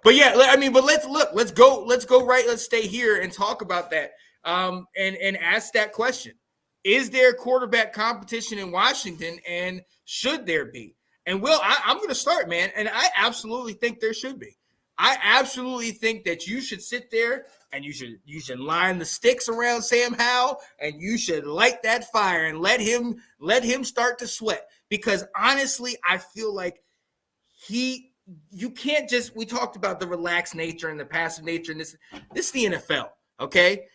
But yeah, I mean, but let's go right. Let's stay here and talk about that. And ask that question: is there quarterback competition in Washington, and should there be? And Will, I'm going to start, man. And I absolutely think there should be. I absolutely think that you should sit there and you should line the sticks around Sam Howell, and you should light that fire and let him start to sweat. Because honestly, I feel like you can't just, we talked about the relaxed nature and the passive nature, and this is the NFL, okay?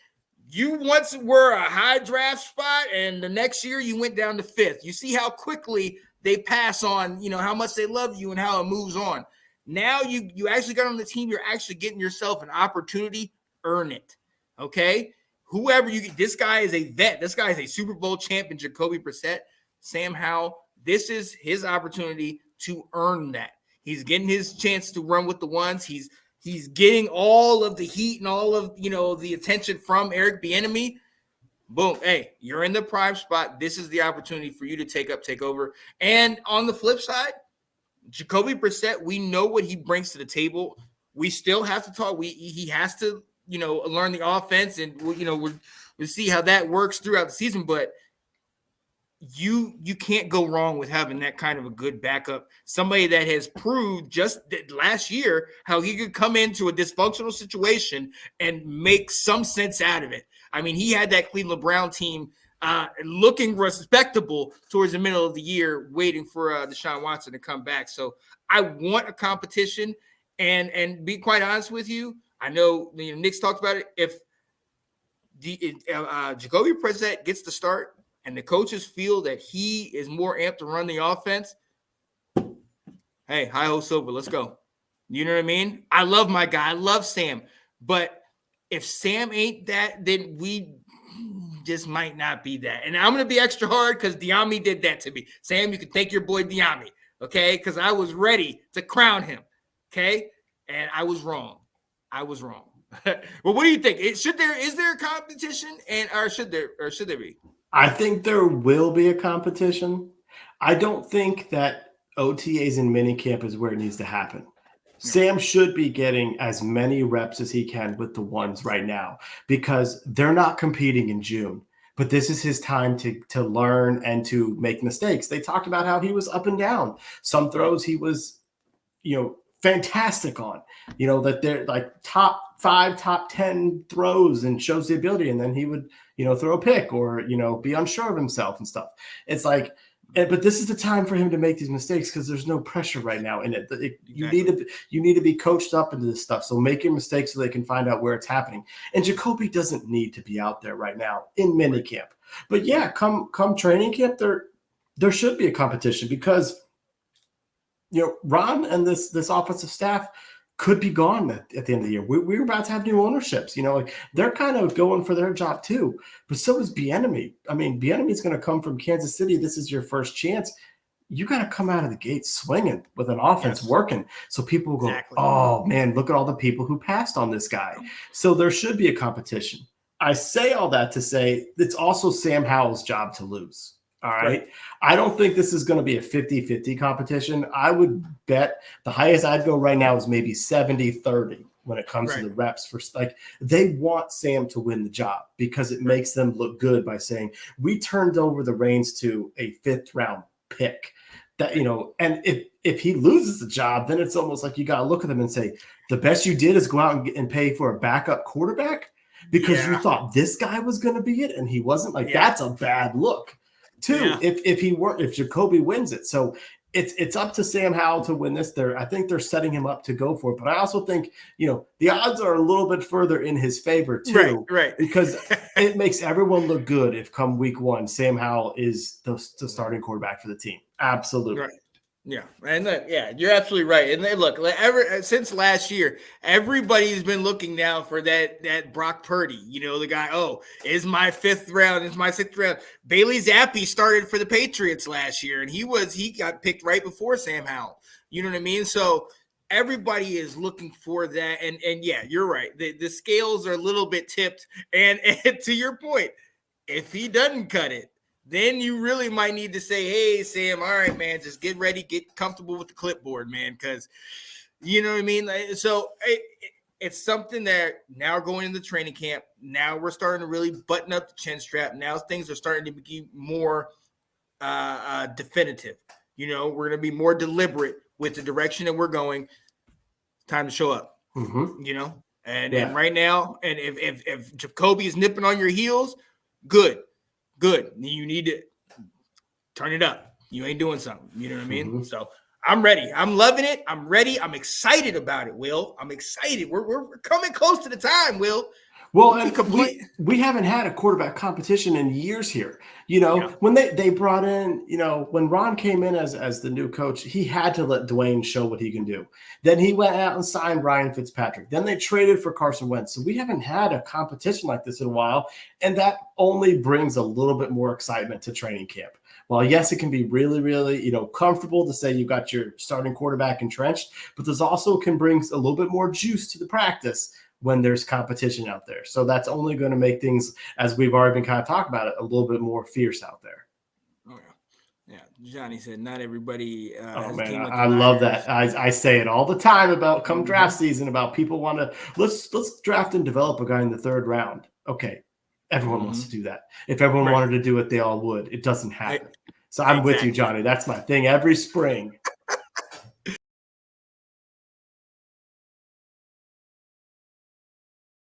You once were a high draft spot, and the next year you went down to 5th. You see how quickly they pass on, how much they love you and how it moves on. Now you actually got on the team. You're actually getting yourself an opportunity. Earn it, okay? Whoever you get, this guy is a vet. This guy is a Super Bowl champion, Jacoby Brissett. Sam Howell, this is his opportunity to earn that. He's getting his chance to run with the ones. He's getting all of the heat and all of, the attention from Eric Bieniemy. Boom. Hey, you're in the prime spot. This is the opportunity for you to take over. And on the flip side, Jacoby Brissett, we know what he brings to the table. We still have to talk. He has to, learn the offense, and we'll see how that works throughout the season. But you can't go wrong with having that kind of a good backup. Somebody that has proved just last year how he could come into a dysfunctional situation and make some sense out of it. I mean, he had that Cleveland Brown team looking respectable towards the middle of the year, waiting for Deshaun Watson to come back. So I want a competition, and be quite honest with you, I know Nick's talked about it. If Jacoby Brissett gets the start and the coaches feel that he is more amped to run the offense, hey, hi-ho Silver, let's go. You know what I mean? I love my guy. I love Sam. But if Sam ain't that, then we just might not be that. And I'm going to be extra hard because Diami did that to me. Sam, you can thank your boy Diami, okay? Because I was ready to crown him, okay? And I was wrong. Well, what do you think? Is there a competition, or should there be? I think there will be a competition. I don't think that OTAs and minicamp is where it needs to happen. Sam should be getting as many reps as he can with the ones right now, because they're not competing in June. But this is his time to learn and to make mistakes. They talked about how he was up and down. Some throws he was, fantastic on, that they're like top 5, top 10 throws and shows the ability. And then he would, throw a pick or, be unsure of himself and stuff. It's like, but this is the time for him to make these mistakes because there's no pressure right now in it. You need to be coached up into this stuff. So make your mistakes so they can find out where it's happening. And Jacoby doesn't need to be out there right now in minicamp. But yeah, come training camp, there should be a competition because Ron and this offensive staff could be gone at the end of the year. We're about to have new ownerships. They're kind of going for their job too. But so is Bieniemy. I mean, Bieniemy's going to come from Kansas City. This is your first chance. You got to come out of the gate swinging with an offense working. So people will go, oh, man, look at all the people who passed on this guy. So there should be a competition. I say all that to say it's also Sam Howell's job to lose. All right. I don't think this is going to be a 50-50 competition. I would bet the highest I'd go right now is maybe 70-30 when it comes to the reps. They want Sam to win the job because it makes them look good by saying we turned over the reins to a 5th round pick. That, and if he loses the job, then it's almost like you got to look at them and say the best you did is go out and pay for a backup quarterback because you thought this guy was going to be it and he wasn't. That's a bad look. Too, if Jacoby wins it. So it's up to Sam Howell to win this. I think they're setting him up to go for it. But I also think, the odds are a little bit further in his favor too. Right. Because it makes everyone look good if come week 1, Sam Howell is the starting quarterback for the team. Absolutely. Right. Yeah, and you're absolutely right. And look, since last year, everybody's been looking now for that Brock Purdy. The guy. Oh, is my 5th round? Is my 6th round? Bailey Zappi started for the Patriots last year, and he got picked right before Sam Howell. You know what I mean? So everybody is looking for that. And yeah, you're right. The scales are a little bit tipped. And to your point, if he doesn't cut it, then you really might need to say, hey, Sam, all right, man, just get ready, get comfortable with the clipboard, man, because You know what I mean? So it's something that now going into training camp, now we're starting to really button up the chin strap. Now things are starting to be more definitive. You know, we're going to be more deliberate with the direction that we're going. Time to show up. Mm-hmm. You know, and right now, and if Jacoby is nipping on your heels, good. You need to turn it up. You ain't doing something. You know what I mean? Mm-hmm. So I'm ready. I'm loving it. I'm ready. I'm excited about it, Will. I'm excited. We're coming close to the time, Will. Well, and we haven't had a quarterback competition in years here. You know, when they brought in, you know, when Ron came in as the new coach, he had to let Dwayne show what he can do. Then he went out and signed Ryan Fitzpatrick. Then they traded for Carson Wentz. So we haven't had a competition like this in a while. And that only brings a little bit more excitement to training camp. Well, yes, it can be really, really, you know, comfortable to say you got your starting quarterback entrenched, but this also can bring a little bit more juice to the practice when there's competition out there. So that's only going to make things, as we've already been kind of talking about it, a little bit more fierce out there. Oh, yeah. Johnny said not everybody oh man, I love that. I say it all the time about come draft season, about people want to let's draft and develop a guy in the third round. Okay. Everyone wants to do that. If everyone wanted to do it, they all would. It doesn't happen. So I'm with you, Johnny. That's my thing every spring.